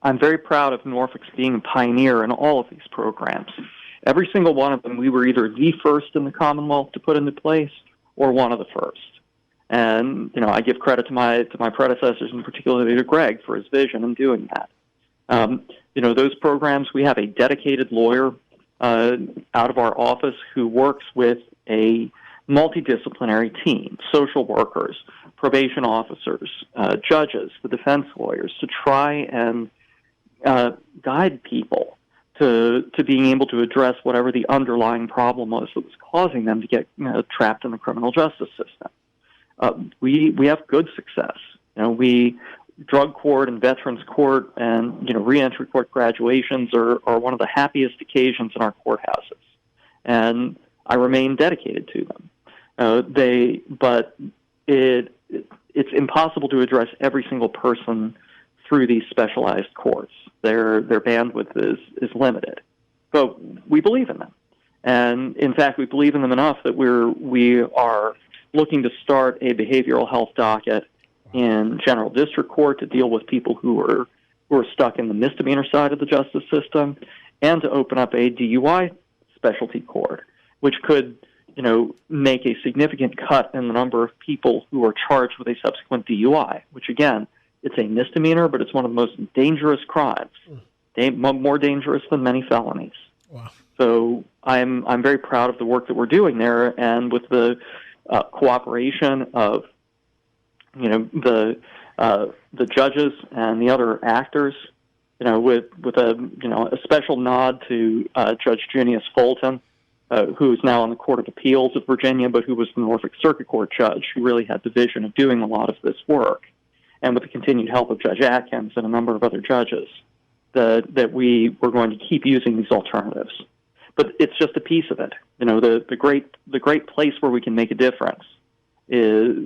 I'm very proud of Norfolk's being a pioneer in all of these programs. Every single one of them, we were either the first in the Commonwealth to put into place or one of the first. And, I give credit to my predecessors, and particularly to Greg, for his vision in doing that. Those programs, we have a dedicated lawyer out of our office who works with a multidisciplinary team, social workers, probation officers, judges, the defense lawyers, to try and guide people to being able to address whatever the underlying problem was that was causing them to get trapped in the criminal justice system. We have good success. Drug court and veterans court and reentry court graduations are one of the happiest occasions in our courthouses, and I remain dedicated to them. But it's impossible to address every single person through these specialized courts. Their bandwidth is limited, but we believe in them, and in fact, we believe in them enough that we are looking to start a behavioral health docket in General District Court to deal with people who are stuck in the misdemeanor side of the justice system, and to open up a DUI specialty court, which could, make a significant cut in the number of people who are charged with a subsequent DUI, which again, it's a misdemeanor, but it's one of the most dangerous crimes, more dangerous than many felonies. Wow. So I'm very proud of the work that we're doing there, and with the cooperation of the judges and the other actors, with a special nod to Judge Junius Fulton, who is now on the Court of Appeals of Virginia, but who was the Norfolk Circuit Court judge, who really had the vision of doing a lot of this work, and with the continued help of Judge Atkins and a number of other judges, that we were going to keep using these alternatives. But it's just a piece of it. The great place where we can make a difference is,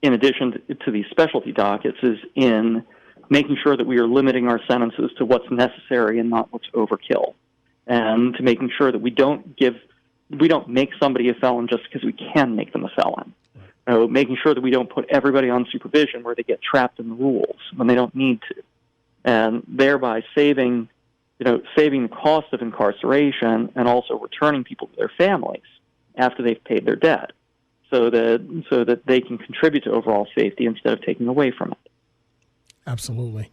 in addition to these specialty dockets, is in making sure that we are limiting our sentences to what's necessary and not what's overkill, and to making sure that we don't make somebody a felon just because we can make them a felon. Making sure that we don't put everybody on supervision where they get trapped in the rules when they don't need to, and thereby saving the cost of incarceration, and also returning people to their families after they've paid their debt, so that they can contribute to overall safety instead of taking away from it. Absolutely.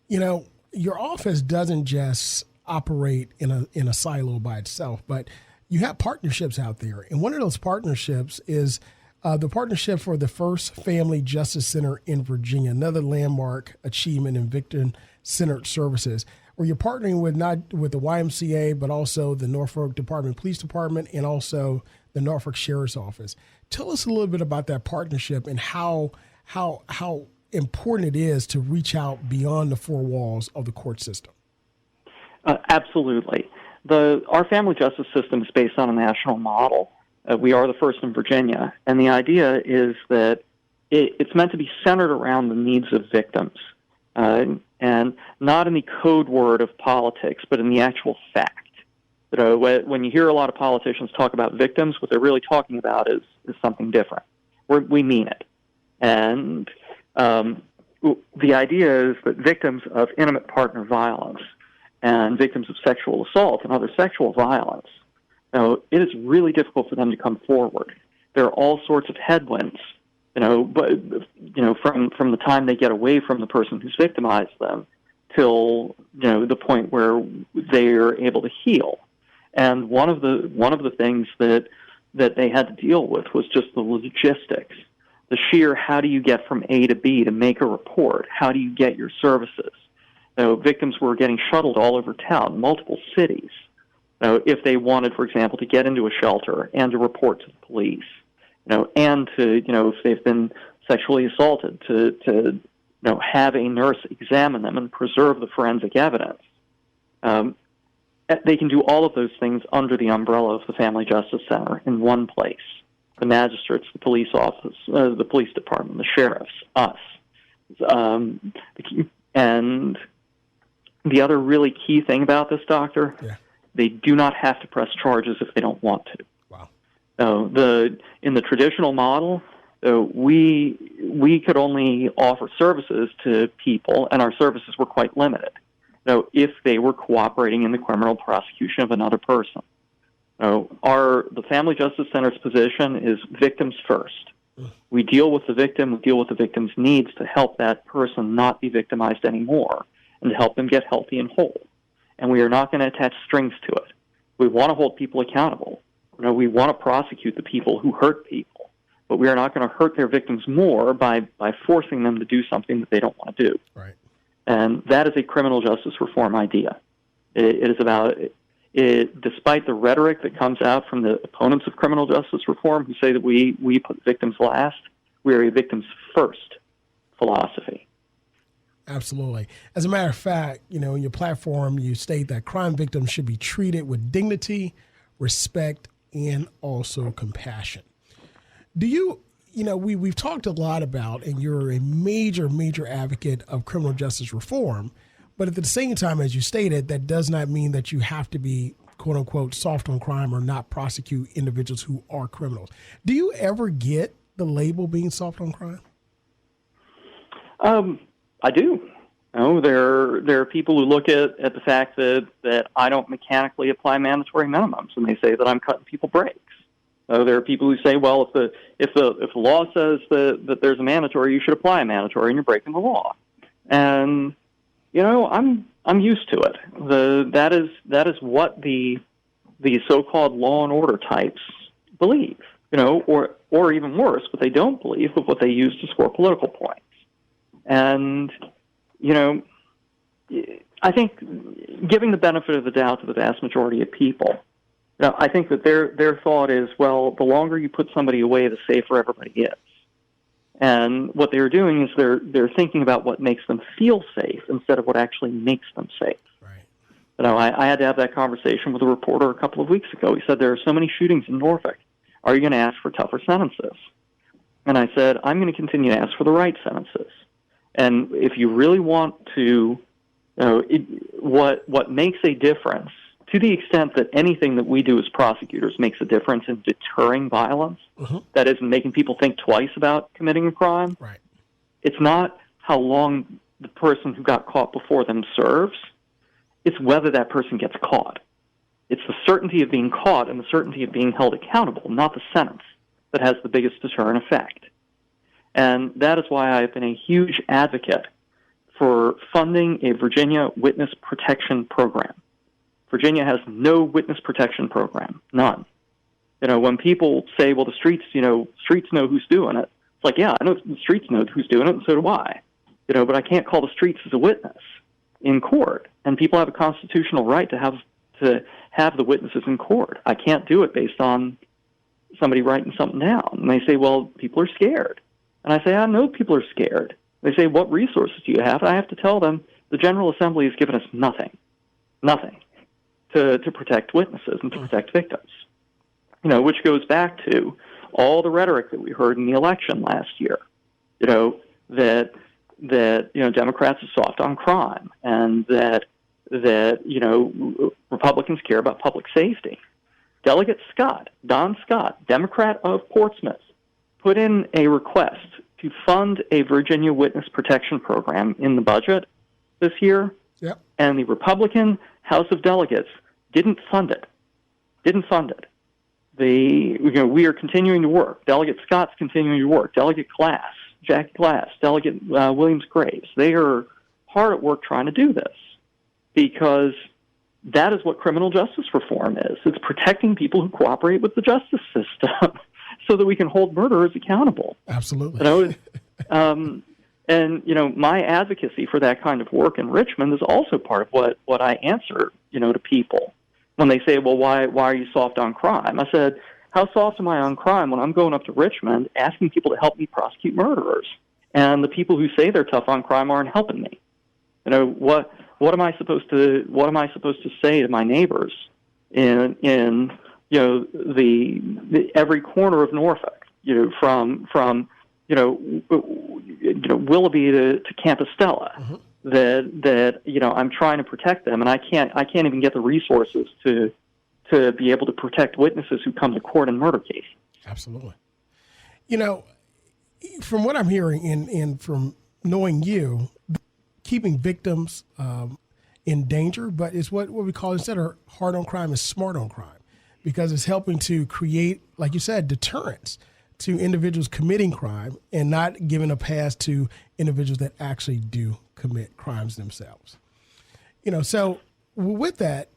Your office doesn't just operate in a silo by itself, but you have partnerships out there. And one of those partnerships is the partnership for the first Family Justice Center in Virginia, another landmark achievement in victim-centered services, where you're partnering with not with the YMCA, but also the Norfolk Police Department and also the Norfolk Sheriff's Office. Tell us a little bit about that partnership and how important it is to reach out beyond the four walls of the court system. Absolutely. Our family justice system is based on a national model. We are the first in Virginia, and the idea is that it's meant to be centered around the needs of victims, and not in the code word of politics, but in the actual fact. When you hear a lot of politicians talk about victims, what they're really talking about is something different. We mean it. And the idea is that victims of intimate partner violence and victims of sexual assault and other sexual violence, it is really difficult for them to come forward. There are all sorts of headwinds, but from the time they get away from the person who's victimized them till the point where they are able to heal. And one of the things that they had to deal with was just the logistics, the sheer how do you get from A to B to make a report? How do you get your services? Victims were getting shuttled all over town, multiple cities. If they wanted, for example, to get into a shelter and to report to the police, and to, if they've been sexually assaulted, to have a nurse examine them and preserve the forensic evidence. They can do all of those things under the umbrella of the Family Justice Center in one place. The magistrates, the police office, the police department, the sheriffs, us. And the other really key thing about this, Doctor, they do not have to press charges if they don't want to. Wow. In the traditional model, we could only offer services to people, and our services were quite limited. If they were cooperating in the criminal prosecution of another person. The Family Justice Center's position is victims first. We deal with the victim, we deal with the victim's needs to help that person not be victimized anymore and to help them get healthy and whole. And we are not going to attach strings to it. We want to hold people accountable. We want to prosecute the people who hurt people, but we are not going to hurt their victims more by forcing them to do something that they don't want to do. Right. And that is a criminal justice reform idea. It is about, despite the rhetoric that comes out from the opponents of criminal justice reform who say that we put victims last, we are a victims first philosophy. Absolutely. As a matter of fact, in your platform, you state that crime victims should be treated with dignity, respect, and also compassion. Do you, we've talked a lot about, and you're a major, major advocate of criminal justice reform, but at the same time, as you stated, that does not mean that you have to be, quote unquote, soft on crime or not prosecute individuals who are criminals. Do you ever get the label being soft on crime? I do. There are people who look at the fact that I don't mechanically apply mandatory minimums, and they say that I'm cutting people breaks. There are people who say, well, if the law says that there's a mandatory, you should apply a mandatory, and you're breaking the law. And I'm used to it. That is what the so-called law and order types believe. Or even worse, what they don't believe, but what they use to score political points. And I think giving the benefit of the doubt to the vast majority of people, I think that their thought is, well, the longer you put somebody away, the safer everybody is. And what they're doing is they're thinking about what makes them feel safe instead of what actually makes them safe. Right. I had to have that conversation with a reporter a couple of weeks ago. He said, there are so many shootings in Norfolk. Are you going to ask for tougher sentences? And I said, I'm going to continue to ask for the right sentences. And if you really want to, what makes a difference, to the extent that anything that we do as prosecutors makes a difference in deterring violence, that is, in making people think twice about committing a crime, right. It's not how long the person who got caught before them serves. It's whether that person gets caught. It's the certainty of being caught and the certainty of being held accountable, not the sentence, that has the biggest deterrent effect. And that is why I've been a huge advocate for funding a Virginia witness protection program. Virginia has no witness protection program, none. When people say, well, the streets know who's doing it. It's like, yeah, I know the streets know who's doing it, and so do I. But I can't call the streets as a witness in court. And people have a constitutional right to have the witnesses in court. I can't do it based on somebody writing something down. And they say, well, people are scared. And I say, I know people are scared. They say, what resources do you have? And I have to tell them, the General Assembly has given us nothing to protect witnesses and to protect victims. Which goes back to all the rhetoric that we heard in the election last year, that Democrats are soft on crime, and that Republicans care about public safety. Delegate Don Scott, Democrat of Portsmouth, put in a request to fund a Virginia Witness Protection Program in the budget this year, yep. And the Republican House of Delegates didn't fund it. We are continuing to work. Delegate Scott's continuing to work. Delegate Jackie Glass, Delegate Williams-Graves, they are hard at work trying to do this because that is what criminal justice reform is. It's protecting people who cooperate with the justice system so that we can hold murderers accountable. Absolutely. My advocacy for that kind of work in Richmond is also part of what I answer, to people. When they say, well, why are you soft on crime? I said, how soft am I on crime when I'm going up to Richmond asking people to help me prosecute murderers? And the people who say they're tough on crime aren't helping me. What am I supposed to say to my neighbors in the every corner of Norfolk, from Willoughby to Compostela? Mm-hmm. That I'm trying to protect them, and I can't even get the resources to be able to protect witnesses who come to court in murder cases. Absolutely. From what I'm hearing and from knowing you, keeping victims in danger, but it's what we call, instead of hard on crime, is smart on crime, because it's helping to create, like you said, deterrence to individuals committing crime and not giving a pass to individuals that actually do commit crimes themselves. So with that,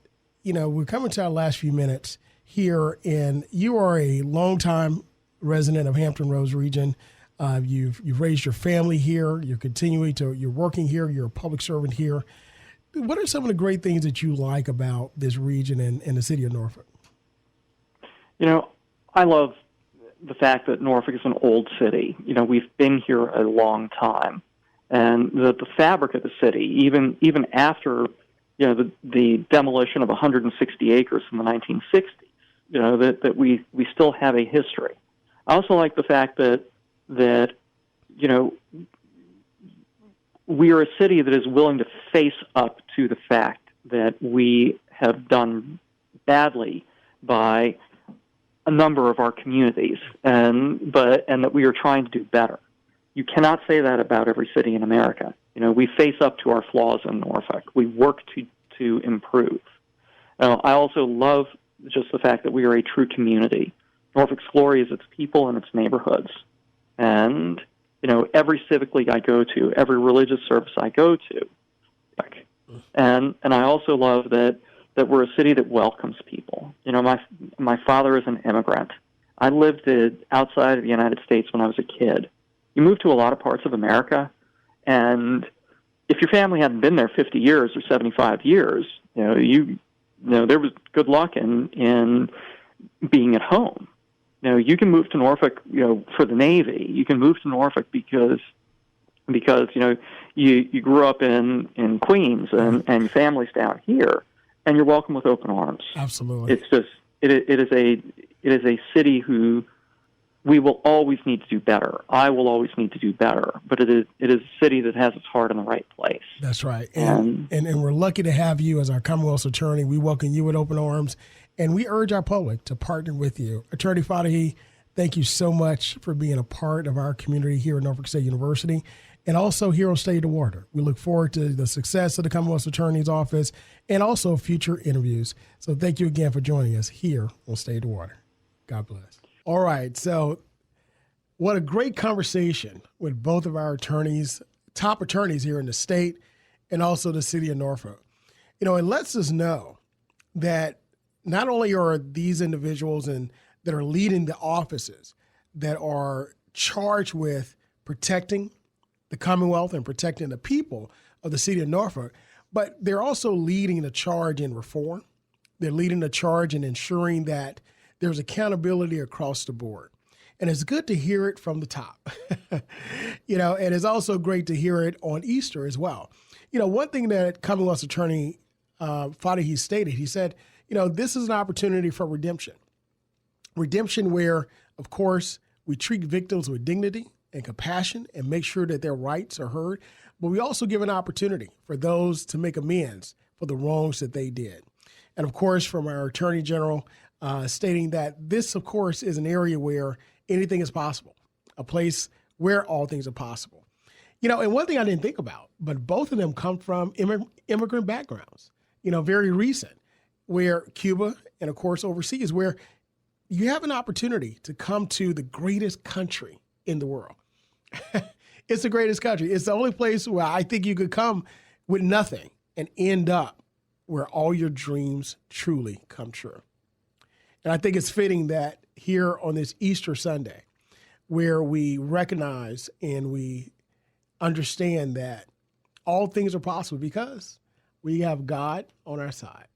we're coming to our last few minutes here, and you are a longtime resident of Hampton Roads region. You've raised your family here. You're working here. You're a public servant here. What are some of the great things that you like about this region and the city of Norfolk? I love the fact that Norfolk is an old city. We've been here a long time, and the fabric of the city, even after the demolition of 160 acres in the 1960s, that we still have a history. I also like the fact that we are a city that is willing to face up to the fact that we have done badly by a number of our communities, and that we are trying to do better. You cannot say that about every city in America. We face up to our flaws in Norfolk. We work to improve. I also love just the fact that we are a true community. Norfolk's glory is its people and its neighborhoods. And, every civic league I go to, every religious service I go to, and I also love that we're a city that welcomes people. My father is an immigrant. I lived outside of the United States when I was a kid. You move to a lot of parts of America, and if your family hadn't been there 50 years or 75 years, there was good luck in being at home. You can move to Norfolk, for the Navy. You can move to Norfolk because you grew up in Queens and your family's down here, and you're welcome with open arms. Absolutely. It's just it is a city who we will always need to do better. I will always need to do better, but it is a city that has its heart in the right place. That's right. And we're lucky to have you as our Commonwealth's attorney. We welcome you with open arms, and we urge our public to partner with you. Attorney Fatehi, thank you so much for being a part of our community here at Norfolk State University and also here on State of Water. We look forward to the success of the Commonwealth's Attorney's Office and also future interviews. So thank you again for joining us here on State of Water. God bless. All right. So what a great conversation with both of our attorneys, top attorneys here in the state and also the city of Norfolk. It lets us know that not only are these individuals and that are leading the offices that are charged with protecting the Commonwealth and protecting the people of the city of Norfolk, but they're also leading the charge in reform. They're leading the charge in ensuring that there's accountability across the board. And it's good to hear it from the top, and it's also great to hear it on Easter as well. One thing that Commonwealth's attorney Fatehi stated, he said, this is an opportunity for redemption. Redemption where, of course, we treat victims with dignity and compassion and make sure that their rights are heard. But we also give an opportunity for those to make amends for the wrongs that they did. And of course, from our Attorney General stating that this, of course, is an area where anything is possible, a place where all things are possible. And one thing I didn't think about, but both of them come from immigrant backgrounds, very recent, where Cuba and, of course, overseas, where you have an opportunity to come to the greatest country in the world. It's the greatest country. It's the only place where I think you could come with nothing and end up where all your dreams truly come true. And I think it's fitting that here on this Easter Sunday, where we recognize and we understand that all things are possible because we have God on our side,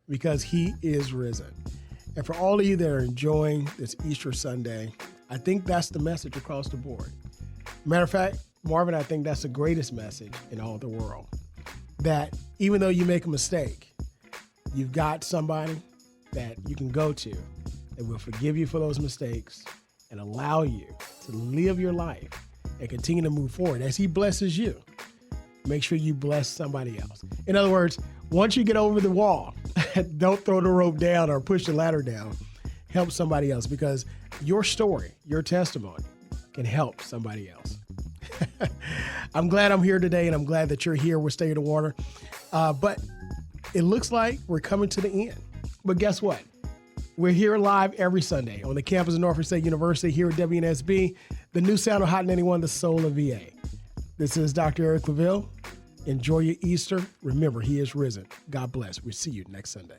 because he is risen. And for all of you that are enjoying this Easter Sunday, I think that's the message across the board. Matter of fact, Marvin, I think that's the greatest message in all the world. That even though you make a mistake, you've got somebody that you can go to that will forgive you for those mistakes and allow you to live your life and continue to move forward. As he blesses you, make sure you bless somebody else. In other words, once you get over the wall, don't throw the rope down or push the ladder down. Help somebody else, because your story, your testimony can help somebody else. I'm glad I'm here today, and I'm glad that you're here with Stay in the Water. But it looks like we're coming to the end. But guess what? We're here live every Sunday on the campus of Norfolk State University here at WNSB, the new sound of Hot 91, the soul of VA. This is Dr. Eric Claville. Enjoy your Easter. Remember, he is risen. God bless. We'll see you next Sunday.